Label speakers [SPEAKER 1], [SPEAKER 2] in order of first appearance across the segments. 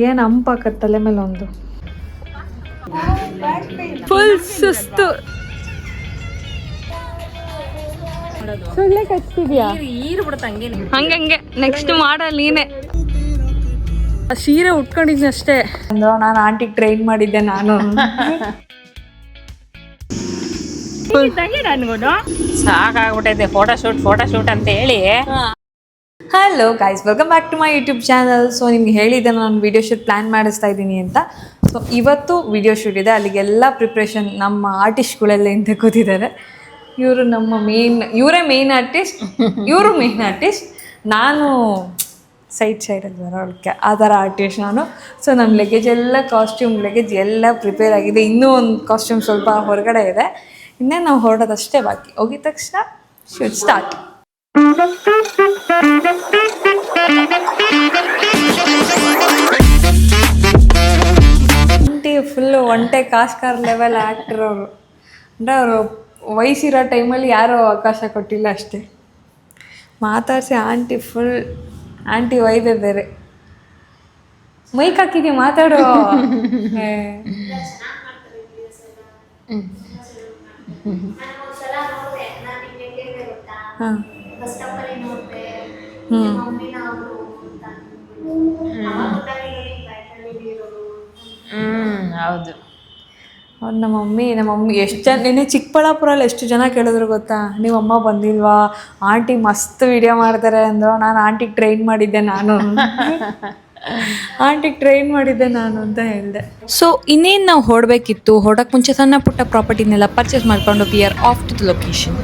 [SPEAKER 1] ಏನು ಅಂಪಾಕತ್ ತಲೆ ಮೇಲೆ ಒಂದು ಫುಲ್ ಸುಸ್ತು. ಸುಳ್ಳೆ ಕಚ್ತಿದ್ಯಾ? ಹಂಗಂಗೆ ನೆಕ್ಸ್ಟ್ ಮಾಡಲ್ ನೀನೆ. ಸೀರೆ ಉಟ್ಕೊಂಡಿದ್ದೆ ಅಷ್ಟೇ. ನಾನು ಆಂಟಿಗೆ ಟ್ರೈನ್ ಮಾಡಿದ್ದೆ ನಾನು.
[SPEAKER 2] ಸಾಕಾಗ್ಬಿಟ್ಟೈತೆ ಫೋಟೋಶೂಟ್ ಅಂತ ಹೇಳಿ.
[SPEAKER 1] Hello guys, welcome back to my YouTube channel. So ನಿಮ್ಗೆ ಹೇಳಿದ್ದೆ ನಾನು ವಿಡಿಯೋ ಶೂಟ್ ಪ್ಲ್ಯಾನ್ ಮಾಡಿಸ್ತಾ ಇದ್ದೀನಿ ಅಂತ. ಸೊ ಇವತ್ತು ವಿಡಿಯೋ ಶೂಟ್ ಇದೆ. ಅಲ್ಲಿಗೆಲ್ಲ ಪ್ರಿಪ್ರೇಷನ್ ನಮ್ಮ ಆರ್ಟಿಸ್ಟ್ಗಳೆಲ್ಲ ಹಿಂದೆ ಕೂತಿದ್ದಾರೆ. ಇವರೇ ಮೇನ್ ಆರ್ಟಿಸ್ಟ್, ಇವರು ಮೇನ್ ಆರ್ಟಿಸ್ಟ್, ನಾನು ಸೈಡಲ್ಲಿ ಬರೋಕ್ಕೆ ಆ ಥರ ಆರ್ಟಿಸ್ಟ್ ನಾನು. ಸೊ ನಮ್ಮ ಲಗೇಜ್ ಎಲ್ಲ ಲಗೇಜ್ ಎಲ್ಲ ಪ್ರಿಪೇರ್ ಆಗಿದೆ. ಇನ್ನೂ ಒಂದು ಕಾಸ್ಟ್ಯೂಮ್ ಸ್ವಲ್ಪ ಹೊರಗಡೆ ಇದೆ. ಇನ್ನೇ ನಾವು ಹೊರಡೋದಷ್ಟೇ ಬಾಕಿ. ಹೋಗಿದ ತಕ್ಷಣ ಶೂಟ್ ಸ್ಟಾರ್ಟ್. ಆಂಟಿ ಫುಲ್ಲು ಒಂಟೆ ಕಾಸ್ಕಾರ್ ಲೆವೆಲ್ ಆ್ಯಕ್ಟರ್ ಅವರು. ಅಂದರೆ ಅವರು ವಯಸ್ಸಿರೋ ಟೈಮಲ್ಲಿ ಯಾರೂ ಅವಕಾಶ ಕೊಟ್ಟಿಲ್ಲ ಅಷ್ಟೇ. ಮಾತಾಡಿಸಿ ಆಂಟಿ ವೈಬೇ ಬೇರೆ. ಮೈಕ್ ಹಾಕಿದ್ದೀವಿ ಮಾತಾಡೋ. ಹಾಂ
[SPEAKER 2] ಹೌದು.
[SPEAKER 1] ನಮ್ಮ ಮಮ್ಮಿ ಎಷ್ಟು ಜನ ನಿನ್ನೆ ಚಿಕ್ಕಬಳ್ಳಾಪುರಲ್ಲಿ ಎಷ್ಟು ಜನ ಕೇಳಿದ್ರು ಗೊತ್ತಾ, ನೀವು ಅಮ್ಮ ಬಂದಿಲ್ವಾ, ಆಂಟಿ ಮಸ್ತ್ ವಿಡಿಯೋ ಮಾಡ್ತಾರೆ ಅಂದರು. ನಾನು ಆಂಟಿಗೆ ಟ್ರೈನ್ ಮಾಡಿದ್ದೆ ನಾನು ಅಂತ ಹೇಳಿದೆ. ಸೊ ಇನ್ನೇನು ನಾವು ಹೊರಡಬೇಕಿತ್ತು. ಹೊರಡಕ್ಕೆ ಮುಂಚೆ ಸಣ್ಣ ಪುಟ್ಟ ಪ್ರಾಪರ್ಟಿನೆಲ್ಲ ಪರ್ಚೇಸ್ ಮಾಡ್ಕೊಂಡು we are off to the location.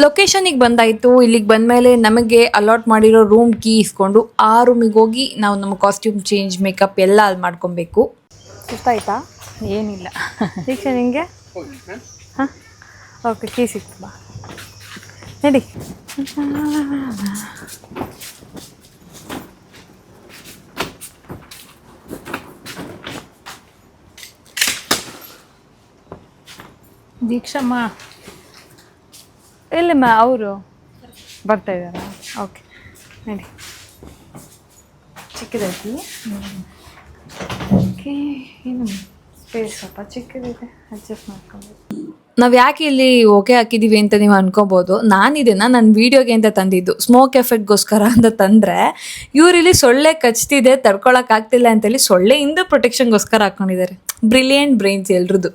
[SPEAKER 1] ಲೊಕೇಶನಿಗೆ ಬಂದಾಯಿತು. ಇಲ್ಲಿಗೆ ಬಂದಮೇಲೆ ನಮಗೆ ಅಲಾಟ್ ಮಾಡಿರೋ ರೂಮ್ ಕೀ ಇಸ್ಕೊಂಡು ಆ ರೂಮಿಗೆ ಹೋಗಿ ನಾವು ನಮ್ಮ ಕಾಸ್ಟ್ಯೂಮ್ ಚೇಂಜ್, ಮೇಕಪ್ ಎಲ್ಲ ಅಲ್ಲಿ ಮಾಡ್ಕೊಬೇಕು. ಸುಸ್ತಾಯ್ತಾ?
[SPEAKER 2] ಏನಿಲ್ಲ
[SPEAKER 1] ದೀಕ್ಷಾ ನಿಂಗೆ? ಹಾಂ ಓಕೆ, ಕೀ ಸಿಕ್ತು, ಬಾ ನಡಿ.
[SPEAKER 2] ದೀಕ್ಷಮ್ಮ
[SPEAKER 1] ಇಲ್ಲಮ್ಮ ಅವರು ಬರ್ತಾ ಇದ್ದಾರಾ? ಓಕೆ ನಡಿ. ಚಿಕ್ಕದೈತಿ. ಓಕೆ, ಏನು ಸ್ಪೇಸ್ ಸ್ವಲ್ಪ ಚಿಕ್ಕದಿದೆ, ಅಡ್ಜಸ್ಟ್ ಮಾಡ್ಕೊಬೋದು. ನಾವು ಯಾಕೆ ಇಲ್ಲಿ ಓಕೆ ಹಾಕಿದ್ದೀವಿ ಅಂತ ನೀವು ಅನ್ಕೋಬೋದು. ನಾನಿದನ್ನು ನನ್ನ ವೀಡಿಯೋಗೆ ಅಂತ ತಂದಿದ್ದು, ಸ್ಮೋಕ್ ಎಫೆಕ್ಟ್ಗೋಸ್ಕರ ಅಂತ ತಂದರೆ, ಇವರಿಲ್ಲಿ ಸೊಳ್ಳೆ ಕಚ್ತಿದೆ ತಡ್ಕೊಳಕ್ಕಾಗ್ತಿಲ್ಲ ಅಂತೇಳಿ ಸೊಳ್ಳೆಯಿಂದ ಪ್ರೊಟೆಕ್ಷನ್ಗೋಸ್ಕರ ಹಾಕ್ಕೊಂಡಿದ್ದಾರೆ. Brilliant brains ಎಲ್ರದ್ದು.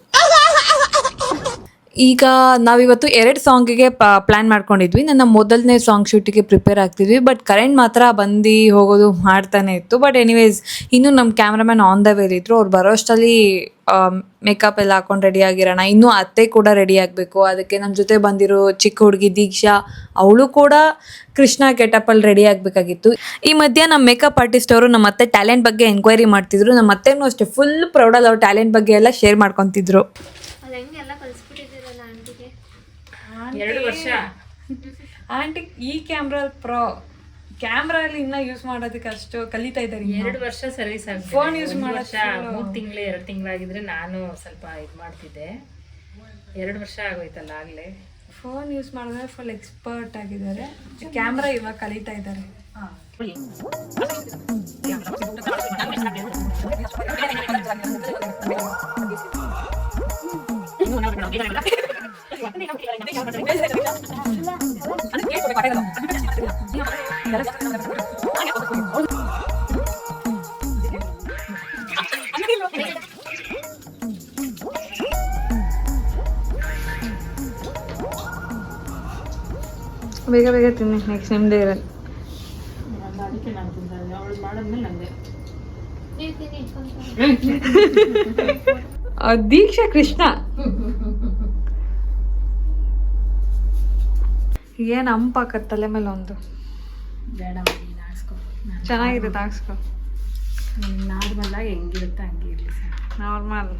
[SPEAKER 1] ಈಗ ನಾವಿವತ್ತು 2 ಸಾಂಗಿಗೆ ಪ್ಲ್ಯಾನ್ ಮಾಡ್ಕೊಂಡಿದ್ವಿ. ನನ್ನ ಮೊದಲನೇ ಸಾಂಗ್ ಶೂಟಿಗೆ ಪ್ರಿಪೇರ್ ಆಗ್ತಿದ್ವಿ. ಬಟ್ ಕರೆಂಟ್ ಮಾತ್ರ ಬಂದು ಹೋಗೋದು ಮಾಡ್ತಾನೆ ಇತ್ತು. ಬಟ್ ಎನಿವೇಸ್ ಇನ್ನೂ ನಮ್ಮ ಕ್ಯಾಮ್ರಾಮ್ಯಾನ್ ಆನ್ ದ ವೇಲ್ ಇದ್ದರು. ಅವ್ರು ಬರೋ ಅಷ್ಟರಲ್ಲಿ ಮೇಕಪ್ ಎಲ್ಲ ಹಾಕೊಂಡು ರೆಡಿ ಆಗಿರೋಣ. ಇನ್ನೂ ಅತ್ತೆ ಕೂಡ ರೆಡಿ ಆಗಬೇಕು. ಅದಕ್ಕೆ ನಮ್ಮ ಜೊತೆ ಬಂದಿರೋ ಚಿಕ್ಕ ಹುಡುಗಿ ದೀಕ್ಷಾ, ಅವಳು ಕೂಡ ಕೃಷ್ಣ ಗೆಟಪಲ್ಲಿ ರೆಡಿ ಆಗಬೇಕಾಗಿತ್ತು. ಈ ಮಧ್ಯ ನಮ್ಮ ಮೇಕಪ್ ಆರ್ಟಿಸ್ಟ್ ಅವರು ನಮ್ಮ ಅತ್ತೆ ಟ್ಯಾಲೆಂಟ್ ಬಗ್ಗೆ ಎಂಕ್ವೈರಿ ಮಾಡ್ತಿದ್ರು. ನಮ್ಮ ಅತ್ತೆನೂ ಅಷ್ಟೇ ಫುಲ್ ಪ್ರೌಡಲ್ಲಿ ಅವ್ರ ಟ್ಯಾಲೆಂಟ್ ಬಗ್ಗೆ ಎಲ್ಲ ಶೇರ್ ಮಾಡ್ಕೊತಿದ್ರು.
[SPEAKER 2] 2 ವರ್ಷ
[SPEAKER 1] ಆಂಟಿ ಈ ಕ್ಯಾಮ್ರಲ್ಲಿ ಇನ್ನೂ ಯೂಸ್ ಮಾಡೋದಕ್ಕೆ ಅಷ್ಟು ಕಲಿತಾ ಇದ್ದಾರೆ.
[SPEAKER 2] 2 ವರ್ಷ ಸರ್ವಿಸ್ ಆಗಿದೆ.
[SPEAKER 1] ಫೋನ್ ಯೂಸ್ ಮಾಡೋದು
[SPEAKER 2] 3 ತಿಂಗಳು 2 ತಿಂಗಳಾಗಿದ್ರೆ ನಾನು ಸ್ವಲ್ಪ ಇದು ಮಾಡ್ತಿದ್ದೆ. 2 ವರ್ಷ ಆಗೋಯ್ತಲ್ಲ ಆಗಲೇ.
[SPEAKER 1] ಫೋನ್ ಯೂಸ್ ಮಾಡಿದ್ರೆ ಫುಲ್ ಎಕ್ಸ್ಪರ್ಟ್ ಆಗಿದ್ದಾರೆ. ಕ್ಯಾಮ್ರಾ ಇವಾಗ ಕಲಿತಾ ಇದ್ದಾರೆ. ಬೇಗ ಬೇಗ ತಿನ್ನಿ, ನೆಕ್ಸ್ಟ್ ನಿಮ್ಮದೇ ಇರಲ್ಲ.
[SPEAKER 2] ಅದಕ್ಕೆ ನಾನು ತಿಂತಾರೆ, ಅವಳು ಮಾಡಿದ್ಮೇಲೆ ನಂದೆ.
[SPEAKER 1] ದೀಕ್ಷಾ ಕೃಷ್ಣ ಏನು ಅಂಪಾಕತ್ ತಲೆ ಮೇಲೆ ಒಂದು.
[SPEAKER 2] ಬೇಡ ನಾಡ್ಸ್ಕೊ,
[SPEAKER 1] ಚೆನ್ನಾಗಿದೆ, ತಾಗಿಸ್ಕೊ.
[SPEAKER 2] ನಾರ್ಮಲ್ ಆಗಿ ಹೆಂಗಿರುತ್ತೆ ಹಂಗೆ ಇರಲಿ ಸರ್.
[SPEAKER 1] ನಾರ್ಮಲ್.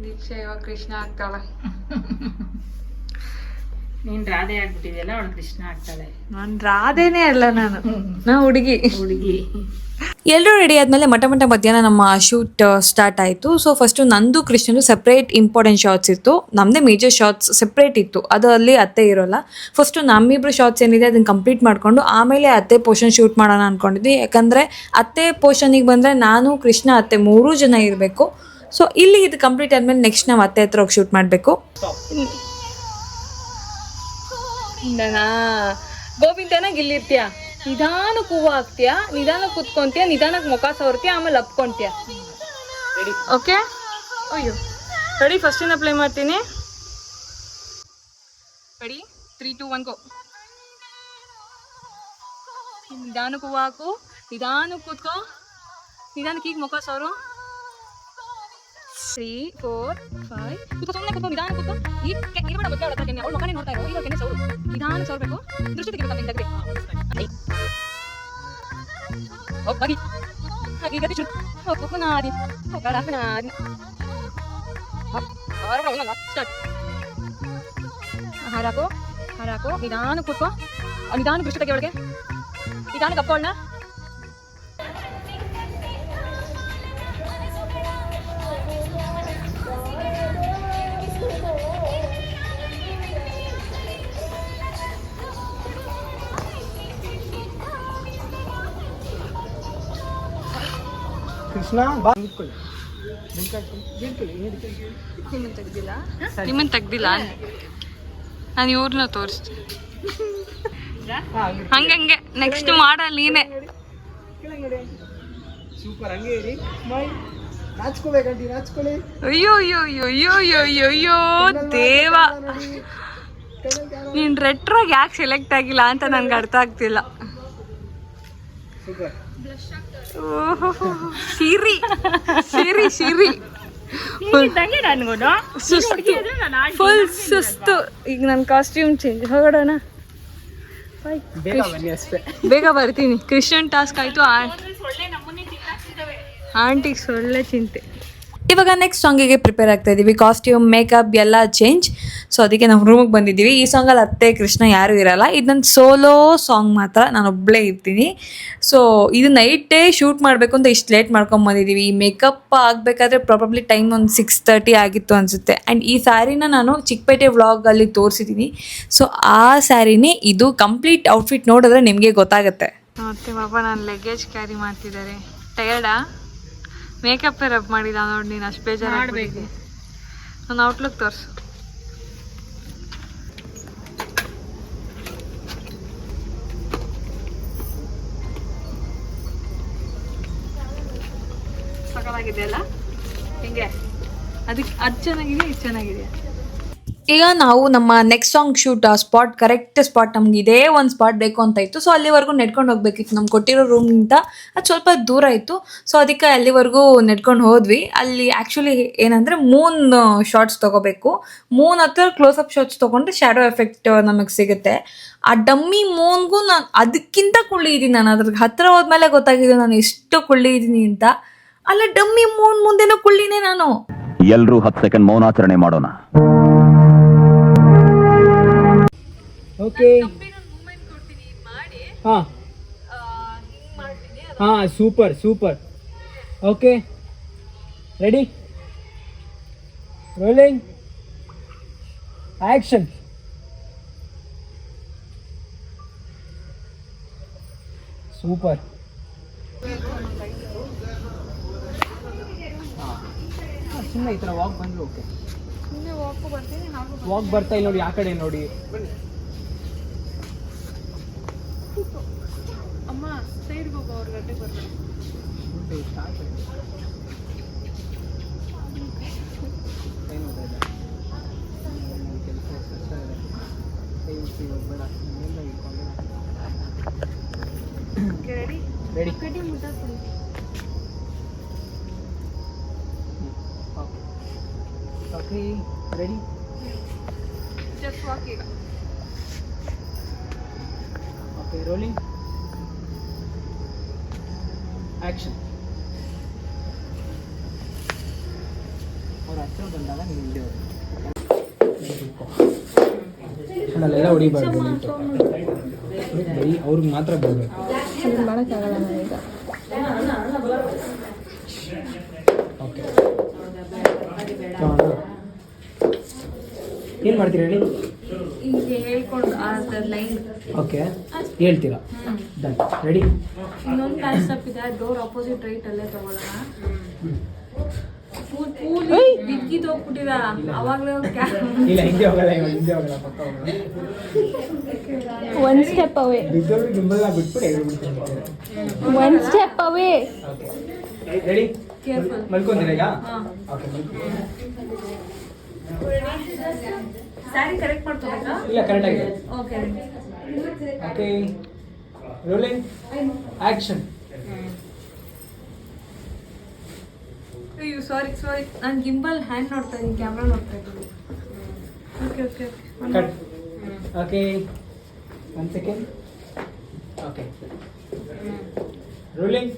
[SPEAKER 1] ದೀಕ್ಷಾ ಇವಾಗ ಕೃಷ್ಣ ಆಗ್ತಾಳೆ.
[SPEAKER 2] ನೀನ್ ರಾಧೆ ಆಗ್ಬಿಟ್ಟಿದೆಯಲ್ಲ, ಅವಳು ಕೃಷ್ಣ ಆಗ್ತಾಳೆ.
[SPEAKER 1] ನಾನು ರಾಧೇನೇ ಅಲ್ಲ, ನಾ ಹುಡುಗಿ.
[SPEAKER 3] ಎಲ್ಲರೂ ರೆಡಿ ಆದಮೇಲೆ ಮಧ್ಯಾಹ್ನ ನಮ್ಮ ಶೂಟ್ ಸ್ಟಾರ್ಟ್ ಆಯಿತು. ಸೊ ಫಸ್ಟು ನಂದು ಕೃಷ್ಣಂದು ಸಪ್ರೇಟ್ ಇಂಪಾರ್ಟೆಂಟ್ ಶಾರ್ಟ್ಸ್ ಇತ್ತು, ನಮ್ಮದೇ ಮೇಜರ್ ಶಾರ್ಟ್ಸ್ ಸಪ್ರೇಟ್ ಇತ್ತು, ಅದು ಅಲ್ಲಿ ಅತ್ತೆ ಇರೋಲ್ಲ. ಫಸ್ಟು ನಮ್ಮಿಬ್ರು ಶಾರ್ಟ್ಸ್ ಏನಿದೆ ಅದನ್ನು ಕಂಪ್ಲೀಟ್ ಮಾಡಿಕೊಂಡು ಆಮೇಲೆ ಅತ್ತೆ ಪೋರ್ಷನ್ ಶೂಟ್ ಮಾಡೋಣ ಅಂದ್ಕೊಂಡಿದ್ವಿ. ಯಾಕಂದರೆ ಅತ್ತೆ ಪೋರ್ಷನಿಗೆ ಬಂದರೆ ನಾನು, ಕೃಷ್ಣ, ಅತ್ತೆ 3 ಜನ ಇರಬೇಕು. ಸೊ ಇಲ್ಲಿ ಇದು ಕಂಪ್ಲೀಟ್ ಆದಮೇಲೆ ನೆಕ್ಸ್ಟ್ ನಾವು ಅತ್ತೆ ಹತ್ರ ಹೋಗಿ ಶೂಟ್ ಮಾಡಬೇಕು.
[SPEAKER 1] ಗೋವಿಂದನಾಗ ಇಲ್ಲಿರ್ತೀಯ, ನಿಧಾನಕ್ಕೆ ಹೂವು ಹಾಕ್ತೀಯ, ನಿಧಾನಕ್ಕೆ ಕುತ್ಕೊಂತೀಯ, ನಿಧಾನಕ್ಕೆ ಮುಖ ಸವರ್ತೀಯ, ಆಮೇಲೆ ಅಪ್ಕೊಂತೀಯ. ಓಕೆ? ಅಯ್ಯೋ ರೆಡಿ, ಫಸ್ಟಿಂದ ಪ್ಲೇ ಮಾಡ್ತೀನಿ. ರೆಡಿ, 3, 2, 1 ಗೋ. ನಿಧಾನಕ್ಕೆ ಹೂವು ಹಾಕು, ನಿಧಾನಕ್ಕೆ ಕೂತ್ಕೋ, ನಿಧಾನಕ್ಕೆ ಈಗ ಮುಖ ಸವರು. 3, 4, 5 ಕೂತ್ಕೋ, ಸುಮ್ಮನೆ ಕೂತ್ಕೋ, ನಿಧಾನ ಕೂತ್ಕೋ. ಈಗ ಇರಬೇಡ, ಬಗ್ಗೆ ಅವಳ ಕೆನ್ನೆ, ಅವಳ ಮಗನೇ ನೋಡ್ತಾ ಇರೋ, ಈಗ ಕೆನ್ನೆ ಸವರು, ನಿಧಾನ ಸವರ್ಬೇಕು, ದೃಷ್ಟಿ ತೆಗಿಬೇಕು ನಿಂದಾಗ್ರಿ. ಹೋಗಿ ಹಾಗೆ ಗತಿ ಶುರು ಹೋಗು ನಾದಿ ಹೋಗಡ ನಾದಿ ಸ್ಟಾರ್ಟ್. ಹಾರಾಕೋ ನಿಧಾನ ಕೂತ್ಕೋ, ನಿಧಾನ ದೃಷ್ಟಿ ತೆಗಿ ಒಳಗೆ, ನಿಧಾನ ಕಪ್ಕೊಳ್ಳ.
[SPEAKER 4] ಕೃಷ್ಣ ಬಾ ನಿಂತ್ಕೊಳ್ಳಿ.
[SPEAKER 1] ನಿಮ್ಮನ್ನು ತೆಗ್ದಿಲ್ಲ, ನಾನು ಇವ್ರನ್ನ ತೋರಿಸ್ತೀನಿ. ಹಂಗಂಗೆ ನೆಕ್ಸ್ಟ್ ಮಾಡಲ್ಲ ನೀನೆ.
[SPEAKER 4] ಸೂಪರ್, ಹಂಗೆ ಇರಿ. ಸ್ಮೈಲ್, ನಾಚ್ಕೋಬೇಕಂಟಿ, ನಾಚ್ಕೊಳ್ಳಿ.
[SPEAKER 1] ಅಯ್ಯೋ ಅಯ್ಯೋ ಅಯ್ಯೋ ಅಯ್ಯೋ ಅಯ್ಯೋ ಅಯ್ಯೋ ದೇವ, ನೀನು ರೆಟ್ರಾಗಿ ಯಾಕೆ ಸೆಲೆಕ್ಟ್ ಆಗಿಲ್ಲ ಅಂತ ನನ್ಗೆ ಅರ್ಥ ಆಗ್ತಿಲ್ಲ.
[SPEAKER 4] ಸೂಪರ್.
[SPEAKER 1] ಸಿರಿ ಸಿರಿ ಸಿರಿ ಫುಲ್ ಸುಸ್ತು. ಈಗ ನನ್ನ ಕಾಸ್ಟ್ಯೂಮ್ ಚೇಂಜ್, ಹೊರಡೋಣ.
[SPEAKER 4] ಬೇಗ ಬನ್ನಿ ಅಷ್ಟೇ.
[SPEAKER 1] ಬೇಗ ಬರ್ತೀನಿ. ಕೃಷ್ಣನ್ ಟಾಸ್ಕ್ ಆಯಿತು, ಆಂಟಿಗೆ ಸೊಳ್ಳೆ ಚಿಂತೆ.
[SPEAKER 3] ಇವಾಗ ನೆಕ್ಸ್ಟ್ ಸಾಂಗಿಗೆ ಪ್ರಿಪೇರ್ ಆಗ್ತಾ ಇದ್ದೀವಿ. ಕಾಸ್ಟ್ಯೂಮ್, ಮೇಕಪ್ ಎಲ್ಲ ಚೇಂಜ್. ಸೊ ಅದಕ್ಕೆ ನಾವು ರೂಮಿಗೆ ಬಂದಿದ್ದೀವಿ. ಈ ಸಾಂಗಲ್ಲಿ ಅತ್ತೆ ಕೃಷ್ಣ ಯಾರೂ ಇರಲ್ಲ, ಇದು ನನ್ನ ಸೋಲೋ ಸಾಂಗ್ ಮಾತ್ರ, ನಾನು ಒಬ್ಬಳೇ ಇರ್ತೀನಿ. ಸೊ ಇದು ನೈಟೇ ಶೂಟ್ ಮಾಡಬೇಕು ಅಂತ ಇಷ್ಟು ಲೇಟ್ ಮಾಡ್ಕೊಂಬಂದಿದ್ದೀವಿ. ಈ ಮೇಕಪ್ ಆಗಬೇಕಾದ್ರೆ ಪ್ರಾಬಬ್ಲಿ ಟೈಮ್ ಒಂದು 6:30 ಆಗಿತ್ತು ಅನಿಸುತ್ತೆ. ಆ್ಯಂಡ್ ಈ ಸ್ಯಾರಿನ ನಾನು ಚಿಕ್ಕಪೇಟೆ ವ್ಲಾಗಲ್ಲಿ ತೋರಿಸಿದ್ದೀನಿ. ಸೊ ಆ ಸ್ಯಾರಿನೇ ಇದು. ಕಂಪ್ಲೀಟ್ ಔಟ್ಫಿಟ್ ನೋಡಿದ್ರೆ ನಿಮಗೆ ಗೊತ್ತಾಗುತ್ತೆ.
[SPEAKER 1] ಮತ್ತೆ ಪಾಪ ನಾನು ಲಗೇಜ್ ಕ್ಯಾರಿ ಮಾಡ್ತಿದ್ದಾರೆ. ಟಯರ್ಡಾ? ಮೇಕಪ್ ರಬ್ ಮಾಡಿದ ನೋಡಿ, ನೀನು ಅಷ್ಟು ಬೇಜಾರಾಗಬೇಕು. ನನ್ನ ಔಟ್ಲುಕ್ ತೋರಿಸು. ಸಕಲಾಗಿದೆ ಅಲ್ಲ? ಹಿಂಗೆ ಅದಕ್ಕೆ ಅದು ಚೆನ್ನಾಗಿದೆ, ಇದು ಚೆನ್ನಾಗಿದೆ.
[SPEAKER 3] ಈಗ ನಾವು ನಮ್ಮ next song shoot spot, correct spot, ನಮ್ಗೆ ಇದೇ ಒಂದು ಸ್ಪಾಟ್ ಬೇಕು ಅಂತ ಇತ್ತು. ಸೊ ಅಲ್ಲಿವರೆಗೂ ನೆಡ್ಕೊಂಡು ಹೋಗ್ಬೇಕಿತ್ತು. ನಮ್ಗೆ ಕೊಟ್ಟಿರೋ ರೂಮಿಂದ ಅದು ಸ್ವಲ್ಪ ದೂರ ಇತ್ತು. ಸೊ ಅದಕ್ಕೆ ಅಲ್ಲಿವರೆಗೂ ನೆಡ್ಕೊಂಡು ಹೋದ್ವಿ. ಅಲ್ಲಿ ಆ್ಯಕ್ಚುಲಿ ಏನಂದರೆ 3 ಶಾರ್ಟ್ಸ್ ತೊಗೋಬೇಕು. 3 ಹತ್ರ ಕ್ಲೋಸಪ್ ಶಾರ್ಟ್ಸ್ ತೊಗೊಂಡ್ರೆ ಶ್ಯಾಡೋ ಎಫೆಕ್ಟ್ ನಮಗೆ ಸಿಗುತ್ತೆ. ಆ ಡಮ್ಮಿ ಮೂನ್ಗೂ ನಾನು ಅದಕ್ಕಿಂತ ಕುಳ್ಳಿ ಇದ್ದೀನಿ. ನಾನು ಅದ್ರ ಹತ್ರ ಹೋದ್ಮೇಲೆ ಗೊತ್ತಾಗಿದೆ ನಾನು ಎಷ್ಟು ಕುಳ್ಳಿ ಇದ್ದೀನಿ ಅಂತ. ಅಲ್ಲ, ಡಮ್ಮಿ ಮೂನ್ ಮುಂದೆನೂ ಕುಳ್ಳಿನೇ ನಾನು.
[SPEAKER 5] ಎಲ್ಲರೂ 10 ಸೆಕೆಂಡ್ ಮೌನಾಚರಣೆ ಮಾಡೋಣ.
[SPEAKER 4] ಓಕೆ, ಹಾಂ ಹಾಂ, super super. Okay, ready, rolling, action. Super. ಸುಮ್ಮನೆ ಈ ಥರ ವಾಕ್ ಬಂದು ಓಕೆ. ವಾಕ್ ಬರ್ತಾ ಇಲ್ಲ ನೋಡಿ, ಆ ಕಡೆ ನೋಡಿ.
[SPEAKER 1] ಅಮ್ಮ ಸೈಡ್ಗೆ ಹೋಗೋ, ಅವ್ರ ಗಡ್ಡೆ ಬರ್ತಾರೆ. Ready
[SPEAKER 4] ready. Okay, ready.
[SPEAKER 1] Just walk ಈಗ.
[SPEAKER 4] Okay, rolling, action. ಅವ್ರ ಹತ್ರ ಬಂದಾಗ ನೀವು ಹಿಂದೆ ಹೋಗಿ. ಅಲ್ಲೆಲ್ಲ ಹೊಡಿಬಾರ್ದು ಬರೀ ಅವ್ರಿಗೆ ಮಾತ್ರ ಬರಬೇಕು.
[SPEAKER 1] ಮಾಡೋಕ್ಕಾಗಲ್ಲ ನಾನೀಗ.
[SPEAKER 4] ಓಕೆ ಏನು ಮಾಡ್ತೀರಾ ಹೇಳಿ?
[SPEAKER 1] ಈಗ ಹೇಳ್ಕೊಂಡು ಅದ್ರ ಲೈನ್
[SPEAKER 4] ಓಕೆ ಹೇಳ್ತೀರಾ? ಡನ್. ರೆಡಿ?
[SPEAKER 1] ಇನ್ನೊಂದು ಪ್ಯಾಚ್ ತಪ್ಪಿದೆ, ಡೋರ್ ಅಪೋಸಿಟ್ ರೈಟ್ ಅಲ್ಲೇ ತಗೊಳ್ಳೋಣ. ಬಿಗ್ಗಿದ್ದು ಹೋಗ್ಬಿಟ್ಟಿದ ಅವಾಗಲೇ
[SPEAKER 4] ಇಲ್ಲ, ಹಿಂದೆ ಹೋಗಲ್ಲ, ಇವಾಗ ಹಿಂದೆ ಹೋಗಲ್ಲ, ಪಕ್ಕ ಹೋಗಲ್ಲ.
[SPEAKER 1] ಒನ್ ಸ್ಟೆಪ್ ಅವೇ,
[SPEAKER 4] ಬಿದ್ದೋರು ಗಿಂಬಲ್ನ ಬಿಟ್ಬಿಟ್ಟು ಎಗ್ಬಿಡ್ತೀನಿ.
[SPEAKER 1] One step away.
[SPEAKER 4] Okay ready?
[SPEAKER 1] Careful.
[SPEAKER 4] ಮಲ್ಕೊಂತೀರಾ ಈಗ?
[SPEAKER 1] ಹಾಂ.
[SPEAKER 4] ಓಕೆ
[SPEAKER 1] ಸ್ಯಾರಿ ಕರೆಕ್ಟ್ ಮಾಡ್ಕೋಬೇಕಾ?
[SPEAKER 4] ಇಲ್ಲ, ಕರೆಕ್ಟಾಗಿದೆ.
[SPEAKER 1] Okay
[SPEAKER 4] okay rolling action.
[SPEAKER 1] ಅಯ್ಯೋ ಸಾರಿ ನಾನು ಗಿಂಬಲ್ ಹ್ಯಾಂಡ್ ನೋಡ್ತಾ ಇದ್ದೀನಿ, ಕ್ಯಾಮ್ರಾ ನೋಡ್ತಾ ಇದ್ದೀನಿ. Okay okay
[SPEAKER 4] cut. Okay 1 second. Okay rolling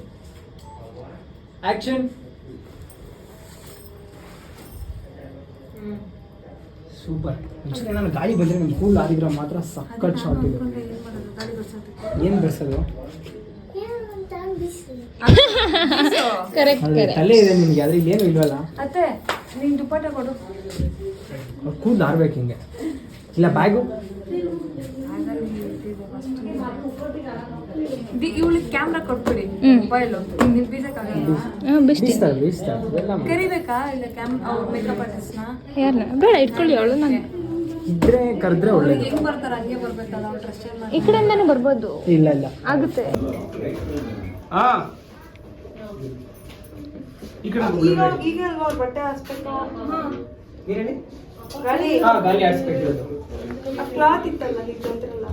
[SPEAKER 4] action. Super. ಮುಂಚೆ ನಾನು ಗಾಳಿ ಬಂದರೆ ನಮ್ಮ ಕೂಲ್ ಆದಿದ್ರೆ ಮಾತ್ರ ಸಕ್ಕತ್ ಶಾಟ್ ಇದೆ. ಏನು ಬೆಳೆಸೋದು?
[SPEAKER 1] ಕರೆಕ್ಟ್
[SPEAKER 4] ತಲೆ ಇದೆ ನಿಮಗೆ, ಆದರೆ ಇಲ್ಲೇನು ಇಲ್ವಲ್ಲ.
[SPEAKER 1] ಅತ್ತೆ ನಿಂಗೆ ದುಪ್ಪಟ್ಟ ಕೊಡು.
[SPEAKER 4] ಕೂದಲು ಆರ್ಬೇಕು ಹಿಂಗೆ. ಇಲ್ಲ ಬ್ಯಾಗು.
[SPEAKER 1] ಇವಳಿಗೆ ಕ್ಯಾಮ್ರಾ ಕೊಟ್ಬಿಡಿ, ಮೊಬೈಲು ನಿಮ್ಗೆ ಬೀಸಕ್ಕಾಗಲ್ಲ.
[SPEAKER 4] ಬೀಸ್ತಾರೆ ಎಲ್ಲ
[SPEAKER 1] ಕರಿಬೇಕಾ ಇಲ್ಲ ಮೇಕಪ್ ಆರ್ಟಿಸ್ಟ್ನ?
[SPEAKER 3] ಯಾರನ್ನ ಬೇಡ ಇಟ್ಕೊಳ್ಳಿ ಅವಳು. ನಾನು
[SPEAKER 4] ಇದ್ರೆ ಕರೆದ್ರೆ ಒಳ್ಳೇದು.
[SPEAKER 1] ಹೆಂಗ್ ಬರ್ತಾರೆ ಹಂಗೆ ಬರ್ಬೇಕಲ್ಲ, ಅವ್ರು ಡ್ರೆಸ್ ಚೇಂಜ್ ಮಾಡಿ.
[SPEAKER 3] ಈ ಕಡೆಯಿಂದಾನು ಬರ್ಬೋದು,
[SPEAKER 4] ಇಲ್ಲ
[SPEAKER 3] ಆಗುತ್ತೆ.
[SPEAKER 4] ಈ ಕಡೆ
[SPEAKER 1] ಈಗ ಅಲ್ವಾ ಅವ್ರು ಬಟ್ಟೆ ಹಾಸ್ಬೇಕು.
[SPEAKER 4] ಏನೇಳಿ?
[SPEAKER 1] ಗಾಳಿ
[SPEAKER 4] ಗಾಳಿ ಆಡಿಸ್ಬೇಕು.
[SPEAKER 1] ಕ್ಲಾತ್ ಇತ್ತಲ್ಲ ಈಗ ಗೊತ್ತಿರಲ್ಲ.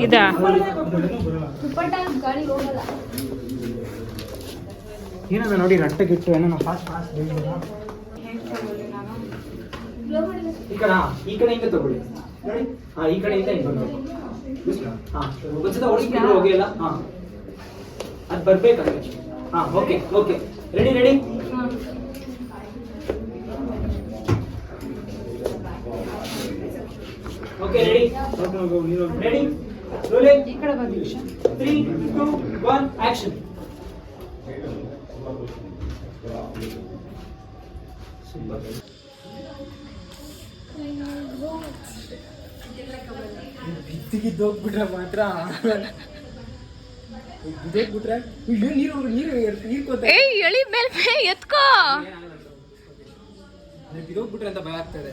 [SPEAKER 2] ಇದಾ
[SPEAKER 1] ದುಪ್ಪಟ್ಟ ಗಾಳಿ ಹೋಗಲ್ಲ.
[SPEAKER 4] ಏನದ ನೋಡಿ ರಟ್ಟಗಿಟ್ಟು ಏನೋ ಫಾಸ್ಟ್ ಈ ಕಡೆ ಹಿಂಗೆ ತಗೊಳ್ಳಿ ನೋಡಿ. ಈ ಕಡೆಯಿಂದ ಹಿಂಗೆ ಬರಬೇಕು. ಒಂದ್ಸತ ಓಡಿಸ್ಬಿಟ್ಟು ಹೋಗಿ ಅಲ್ಲ. ಅದು ಬರ್ಬೇಕಂದ್ರೆ. Okay ready? Okay ready? Rolling.
[SPEAKER 1] ಈ ಕಡೆ ಬಂದಿ
[SPEAKER 4] 3, 2, 1 ಆಕ್ಷನ್. ಬಿತ್ತಿಗಿದ್ದು ಹೋಗ್ಬಿಟ್ರೆ ಮಾತ್ರ ಬಿದ್ದೋಗ್ಬಿಟ್ರೆ ನೀರು ಕೋತ
[SPEAKER 3] ಎಳಿ ಮೇಲೆ ಎತ್ಕೋ.
[SPEAKER 4] ಬಿದ್ದೋಗ್ಬಿಟ್ರೆ ಅಂತ ಭಯ ಆಗ್ತದೆ.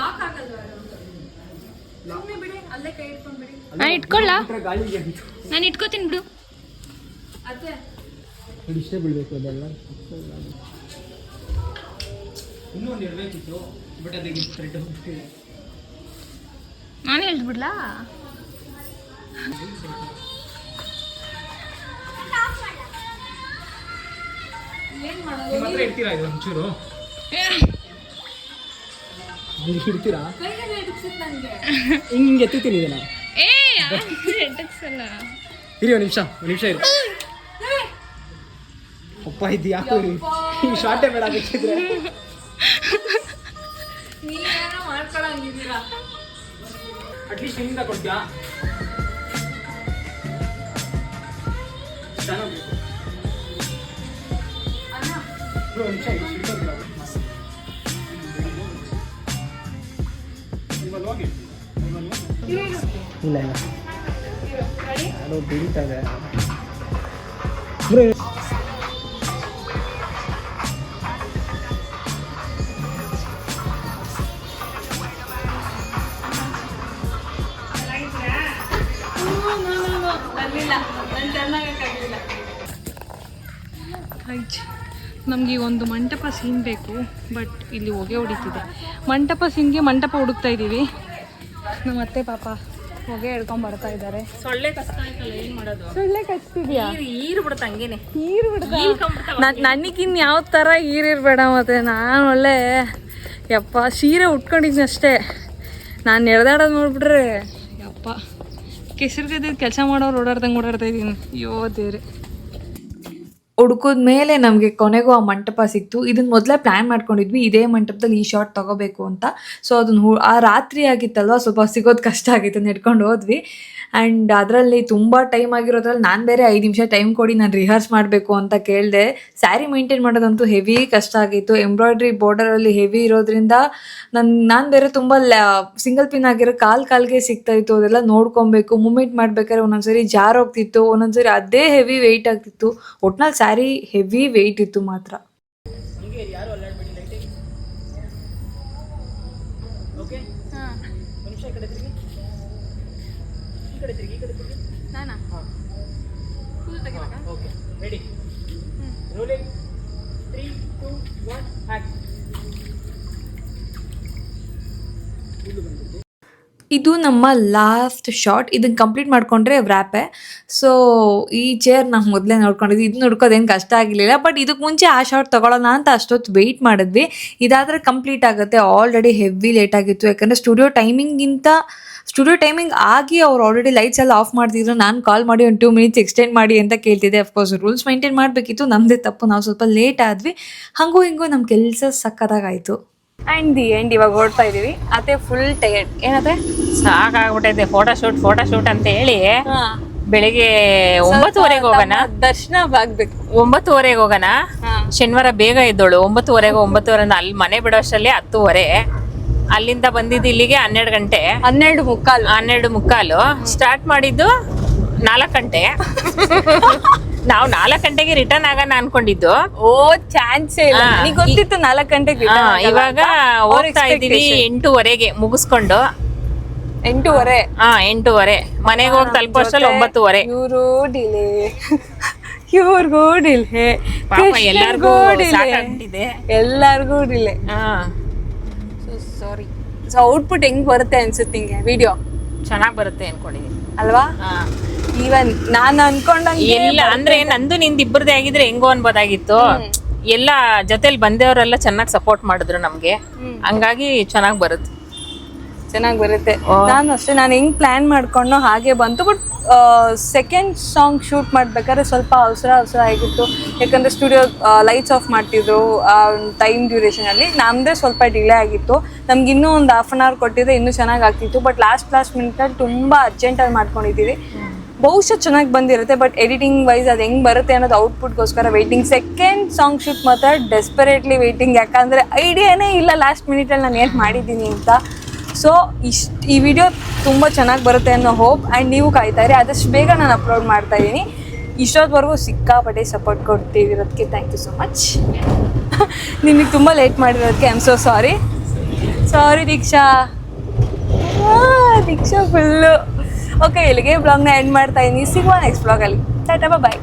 [SPEAKER 1] ಲಾಕ್ ಆಗಲ್ವಾ? ಸುಮ್ಮನೆ ಬಿಡಿ, ಅಲ್ಲೇ ಕೈ ಇಟ್ಕೊಂಡು ಬಿಡಿ.
[SPEAKER 3] ನಾನು ಇಟ್ಕೊಳ್ಳ,
[SPEAKER 4] ಗಾಳಿಗೆ
[SPEAKER 3] ನಾನು ಇಟ್ಕೋತೀನಿ ಬಿಡು.
[SPEAKER 1] ಅತ್ತೆ
[SPEAKER 4] ಇಷ್ಟೇ ಬೀಳ್ಬೇಕು ಅದೆಲ್ಲ. ಇನ್ನೊಂದು ಇರಬೇಕಿತ್ತು, ಬಟ್ ಅದಕ್ಕೆ ಥ್ರೆಡ್ ಹೋಗ್ಬಿಟ್ಟಿದೆ.
[SPEAKER 3] ನಾನು ಹೇಳ್ಬಿಡ್ಲಾ?
[SPEAKER 1] ಏನ್ ಮಾಡೋದು?
[SPEAKER 4] ನಿಮ್ಮ ಹತ್ರ ಇಡ್ತೀರಾ ಇದು ಒಂಚೂರು? ಇಡ್ತೀರಾ?
[SPEAKER 1] ಕೈಗೆಲ್ಲ ಹಿಡಿಸಿತ್ ನನಗೆ.
[SPEAKER 4] ಹಿಂಗೆ ಎತ್ತೀನಿ ಇದನ್ನ.
[SPEAKER 3] ಎಟಕ್ಸಲ್ಲ.
[SPEAKER 4] ಇರಿ ಒಂದು ನಿಮಿಷ ಇರಿ. ಅಪ್ಪ ಇದು ಯಾಕೆ ಈ ಶಾರ್ಟೇ ಬೇಡ ಬೇಕಿದ್ರೆ.
[SPEAKER 1] ನೀವೇನೋ ಮಾಡ್ಕೊಳಂಗಿದ್ದೀರಾ.
[SPEAKER 4] ಅಟ್ಲೀಸ್ಟ್ ಹಿಂದಿಂದ ಕೊಡ್ತೀಯಾ? ಇಲ್ಲ ಅದು ಬೀಳ್ತಾ ಇದೆ.
[SPEAKER 3] ನಮಗೆ ಒಂದು ಮಂಟಪ ಸೀನ್ ಬೇಕು, ಬಟ್ ಇಲ್ಲಿ ಹೊಗೆ ಹೊಡಿತಿದೆ. ಮಂಟಪ ಸೀನ್ಗೆ ಮಂಟಪ ಹುಡುಕ್ತಾ ಇದ್ದೀವಿ. ನಮ್ಮ ಅತ್ತೆ ಪಾಪ ಹೊಗೆ ಹೇಳ್ಕೊಂಡ್ ಬರ್ತಾ ಇದ್ದಾರೆ.
[SPEAKER 2] ಸೊಳ್ಳೆ ಕಷ್ಟ ಆಯ್ತಲ್ಲ, ಏನ್ ಮಾಡೋದು?
[SPEAKER 3] ಸೊಳ್ಳೆ ಕಚ್ತಿದ್ಯಾ?
[SPEAKER 2] ಈರು ಬಿಡುತ್ತ ಹಂಗೇನೆ.
[SPEAKER 3] ನನಗಿನ್ ಯಾವ ಥರ ಈರಿರ್ಬೇಡ. ಮತ್ತೆ ನಾನು ಒಳ್ಳೆ ಯಪ್ಪ ಸೀರೆ ಉಟ್ಕೊಂಡಿದ್ದೀನಿ ಅಷ್ಟೇ. ನಾನು ಎಳ್ದಾಡೋದು ನೋಡ್ಬಿಟ್ರೆ ಯಪ್ಪ ಕೆಸರು ಗದ್ದೆ ಕೆಲಸ ಮಾಡೋರು ಓಡಾಡ್ದಂಗೆ ಓಡಾಡ್ತಾ ಇದ್ದೀನಿ. ಅಯ್ಯೋ ದೇವ್ರೆ. ಹುಡುಕಿದ ಮೇಲೆ ನಮಗೆ ಕೊನೆಗೂ ಆ ಮಂಟಪ ಸಿಕ್ತು. ಇದನ್ನ ಮೊದಲೇ ಪ್ಲ್ಯಾನ್ ಮಾಡ್ಕೊಂಡಿದ್ವಿ, ಇದೇ ಮಂಟಪದಲ್ಲಿ ಈ ಶಾಟ್ ತಗೋಬೇಕು ಅಂತ. ಸೊ ಅದನ್ನು ಆ ರಾತ್ರಿ ಆಗಿತ್ತಲ್ವ, ಸ್ವಲ್ಪ ಸಿಗೋದು ಕಷ್ಟ ಆಗಿತ್ತು, ನೆಡ್ಕೊಂಡು ಹೋದ್ವಿ. ಆ್ಯಂಡ್ ಅದರಲ್ಲಿ ತುಂಬ ಟೈಮ್ ಆಗಿರೋದ್ರಲ್ಲಿ ನಾನು ಬೇರೆ 5 ನಿಮಿಷ ಟೈಮ್ ಕೊಡಿ, ನಾನು ರಿಹರ್ಸ್ ಮಾಡಬೇಕು ಅಂತ ಕೇಳಿದೆ. ಸ್ಯಾರಿ ಮೇಂಟೈನ್ ಮಾಡೋದಂತೂ ಹೆವಿ ಕಷ್ಟ ಆಗಿತ್ತು. ಎಂಬ್ರಾಯ್ಡ್ರಿ ಬಾರ್ಡರಲ್ಲಿ ಹೆವಿ ಇರೋದ್ರಿಂದ ನಾನು ಬೇರೆ ತುಂಬ ಸಿಂಗಲ್ ಪಿನ್ ಆಗಿರೋ ಕಾಲ್ಗೆ ಸಿಗ್ತಾಯಿತ್ತು. ಅದೆಲ್ಲ ನೋಡ್ಕೊಬೇಕು. ಮೂಮೆಂಟ್ ಮಾಡ್ಬೇಕಾದ್ರೆ ಒಂದೊಂದ್ಸರಿ ಜಾರ್ ಹೋಗ್ತಿತ್ತು, ಒಂದೊಂದ್ಸರಿ ಅದೇ ಹೆವಿ ವೆಯ್ಟ್ ಆಗ್ತಿತ್ತು. ಒಟ್ನಲ್ಲಿ ಸ್ಯಾರಿ ಹೆವಿ ವೆಯ್ಟ್ ಇತ್ತು ಮಾತ್ರ.
[SPEAKER 4] ಯಾರು ಅಲ್ಲಾಡ್ಬೇಡಿ, ಲೈಟಿಂಗ್ ಓಕೆ. ಒಂದು ನಿಮಿಷ ಈ ಕಡೆ ತಿರುಗಿ, ಈ ಕಡೆ ತಿರುಗಿ, ಈ ಕಡೆ ತಿರುಗಿ.
[SPEAKER 1] ನಾನಾ
[SPEAKER 4] ಹಾಂ ಓಕೆ, ರೆಡಿ, ರೋಲಿಂಗ್, 3, 2, 1 ಆ್ಯಕ್ಟ್. ಇಲ್ಲೂ ಬಂದ್ಬಿಟ್ಟು
[SPEAKER 3] ಇದು ನಮ್ಮ ಲಾಸ್ಟ್ ಶಾಟ್. ಇದನ್ನು ಕಂಪ್ಲೀಟ್ ಮಾಡಿಕೊಂಡ್ರೆ ವ್ರ್ಯಾಪೆ. ಸೊ ಈ ಚೇರ್ ನಾವು ಮೊದಲೇ ನೋಡ್ಕೊಂಡಿದ್ವಿ. ಇದು ನೋಡ್ಕೋದೇನು ಕಷ್ಟ ಆಗಿರಲಿಲ್ಲ. ಬಟ್ ಇದಕ್ಕೆ ಮುಂಚೆ ಆ ಶಾಟ್ ತೊಗೊಳ್ಳೋಣ ಅಂತ ಅಷ್ಟೊತ್ತು ವೆಯ್ಟ್ ಮಾಡಿದ್ವಿ. ಇದಾದರೆ ಕಂಪ್ಲೀಟ್ ಆಗುತ್ತೆ. ಆಲ್ರೆಡಿ ಹೆವಿ ಲೇಟ್ ಆಗಿತ್ತು, ಯಾಕಂದರೆ ಸ್ಟುಡಿಯೋ ಟೈಮಿಂಗ್ ಆಗಿ ಅವ್ರು ಆಲ್ರೆಡಿ ಲೈಟ್ಸ್ ಎಲ್ಲ ಆಫ್ ಮಾಡ್ತಿದ್ರು. ನಾನು ಕಾಲ್ ಮಾಡಿ ಒಂದು 2 ಮಿನಿಟ್ಸ್ ಎಕ್ಸ್ಟೆಂಡ್ ಮಾಡಿ ಅಂತ ಕೇಳ್ತಿದ್ದೆ. ಅಫ್ಕೋರ್ಸ್ ರೂಲ್ಸ್ ಮೈಂಟೈನ್ ಮಾಡಬೇಕಿತ್ತು, ನಮ್ಮದೇ ತಪ್ಪು, ನಾವು ಸ್ವಲ್ಪ ಲೇಟ್ ಆದ್ವಿ. ಹಾಗೂ ಹಿಂಗೂ ನಮ್ಮ ಕೆಲಸ ಸಕ್ಕತ್ತಾಗಾಯಿತು.
[SPEAKER 1] ಆ್ಯಂಡ್ ದಿ ಎಂಡ್ ಇವಾಗ ಹೊರಡ್ತಾ ಇದೀವಿ. ಅದೇ ಫುಲ್ ಟಯರ್ಡ್. ಏನತ್ತೆ
[SPEAKER 2] ಸಾಕಾಗ್ಬಿಟ್ಟೈತೆ ಫೋಟೋಶೂಟ್ ಅಂತ ಹೇಳಿ ಬೆಳಿಗ್ಗೆ 9:30 ಹೋಗೋಣ,
[SPEAKER 1] ದರ್ಶನ ಆಗ್ಬೇಕು.
[SPEAKER 2] 9:30 ಹೋಗೋಣ. ಶನಿವಾರ ಬೇಗ ಇದ್ದೋಳು, 9:30 ಅಲ್ಲಿ ಮನೆ ಬಿಡೋಷ್ಟರಲ್ಲಿ 10:30. ಅಲ್ಲಿಂದ ಬಂದಿದ್ದು ಇಲ್ಲಿಗೆ 12 ಗಂಟೆ, 12:15. ಸ್ಟಾರ್ಟ್ ಮಾಡಿದ್ದು 4 ಗಂಟೆ. ನಾವು 4 ಗಂಟೆಗೆ ರಿಟರ್ನ್ ಆಗೋಣ ಅನ್ಕೊಂಡಿದ್ದು.
[SPEAKER 1] ಓ ಚಾನ್ಸೇ ಇಲ್ಲ, ನನಗೆ ಗೊತ್ತಿತ್ತು 4 ಗಂಟೆಗೆ.
[SPEAKER 2] ಇವಾಗ ಹೋಗ್ತಾ ಇದೀವಿ 8:30ಗೆ ಮುಗಿಸ್ಕೊಂಡು.
[SPEAKER 1] 8:30
[SPEAKER 2] 8:30 ಮನೆಗೆ ಹೋಗಿ ತಲುಪೋಷ್ಟಲ್ಲಿ 9:30.
[SPEAKER 1] ಇವ್ರಿಗೂ ಡಿಲೇ,
[SPEAKER 2] ಪಾಪ ಎಲ್ಲರಿಗೂ ಸಾಕಾಗ್ಬಿಟ್ಟಿದೆ.
[SPEAKER 1] ಎಲ್ಲರಿಗೂ ಡಿಲೇ. ಸಾರಿ. ಸೊ ಔಟ್ಪುಟ್ ಹೆಂಗ್ ಬರುತ್ತೆ ಅನ್ಸುತ್ತೆ ನಿಂಗೆ? ವಿಡಿಯೋ
[SPEAKER 2] ಚೆನ್ನಾಗಿ ಬರುತ್ತೆ ಅನ್ಕೊಂಡಿದ್ದೀನಿ
[SPEAKER 1] ಅಲ್ವಾ? ಈವನ್ ನಾನು ಅನ್ಕೊಂಡಂಗೆ
[SPEAKER 2] ಎಲ್ಲ ಅಂದ್ರೆ ನಂದು ನಿಂದು ಇಬ್ಬರದೇ ಆಗಿದ್ರೆ ಹೆಂಗೋ ಅನ್ಬೋದಾಗಿತ್ತು. ಎಲ್ಲ ಜೊತೆಲಿ ಬಂದವರೆಲ್ಲ ಚೆನ್ನಾಗಿ ಸಪೋರ್ಟ್ ಮಾಡಿದ್ರು ನಮ್ಗೆ, ಹಂಗಾಗಿ ಚೆನ್ನಾಗಿ ಬರುತ್ತೆ.
[SPEAKER 1] ನಾನು ಅಷ್ಟೇ, ನಾನು ಹೆಂಗ್ ಪ್ಲಾನ್ ಮಾಡ್ಕೊಂಡು ಹಾಗೆ ಬಂತು. ಬಟ್ ಸೆಕೆಂಡ್ ಸಾಂಗ್ ಶೂಟ್ ಮಾಡ್ಬೇಕಾದ್ರೆ ಸ್ವಲ್ಪ ಅವಸರ ಆಗಿತ್ತು. ಯಾಕಂದರೆ ಸ್ಟುಡಿಯೋ ಲೈಟ್ಸ್ ಆಫ್ ಮಾಡ್ತಿದ್ರು ಟೈಮ್ ಡ್ಯೂರೇಷನಲ್ಲಿ. ನಮ್ಮದೇ ಸ್ವಲ್ಪ ಡಿಲೇ ಆಗಿತ್ತು. ನಮ್ಗೆ ಇನ್ನೂ ಒಂದು 1/2 hour ಕೊಟ್ಟಿದ್ರೆ ಇನ್ನೂ ಚೆನ್ನಾಗಿ ಆಗ್ತಿತ್ತು. ಬಟ್ ಲಾಸ್ಟ್ ಮಿನಿಟಲ್ಲಿ ತುಂಬ ಅರ್ಜೆಂಟಾಗಿ ಮಾಡ್ಕೊಂಡಿದ್ದೀವಿ. ಬಹುಶಃ ಚೆನ್ನಾಗಿ ಬಂದಿರುತ್ತೆ. ಬಟ್ ಎಡಿಟಿಂಗ್ ವೈಸ್ ಅದು ಹೆಂಗೆ ಬರುತ್ತೆ ಅನ್ನೋದು ಔಟ್ಪುಟ್ಗೋಸ್ಕರ ವೆಯ್ಟಿಂಗ್. ಸೆಕೆಂಡ್ ಸಾಂಗ್ ಶೂಟ್ ಮಾತ್ರ ಡೆಸ್ಪರೇಟ್ಲಿ ವೆಯ್ಟಿಂಗ್. ಯಾಕಂದರೆ ಐಡಿಯಾನೇ ಇಲ್ಲ ಲಾಸ್ಟ್ ಮಿನಿಟಲ್ಲಿ ನಾನು ಏನು ಮಾಡಿದ್ದೀನಿ ಅಂತ. ಸೊ ಈ ವಿಡಿಯೋ ತುಂಬ ಚೆನ್ನಾಗಿ ಬರುತ್ತೆ ಅನ್ನೋ ಹೋಪ್. ಆ್ಯಂಡ್ ನೀವು ಕಾಯ್ತಾ ಇರಿ, ಆದಷ್ಟು ಬೇಗ ನಾನು ಅಪ್ಲೋಡ್ ಮಾಡ್ತಾಯಿದ್ದೀನಿ. ಇಷ್ಟೊತ್ತವರೆಗೂ ಸಿಕ್ಕಾಪಟ್ಟೆ ಸಪೋರ್ಟ್ ಕೊಡ್ತಿರೋದಕ್ಕೆ ಥ್ಯಾಂಕ್ ಯು ಸೊ ಮಚ್. ನಿನಗೆ ತುಂಬ ಲೇಟ್ ಮಾಡಿರೋದಕ್ಕೆ I am so sorry Deeksha full. Okay, ಇಲ್ಲಿಗೆ ಬ್ಲಾಗ್ನ ಎಂಡ್ ಮಾಡ್ತಾಯಿದ್ದೀನಿ. ಸಿಗುವ ನೆಕ್ಸ್ಟ್ ಬ್ಲಾಗಲ್ಲಿ. ಟಾಟಾ ಬಾಯ್.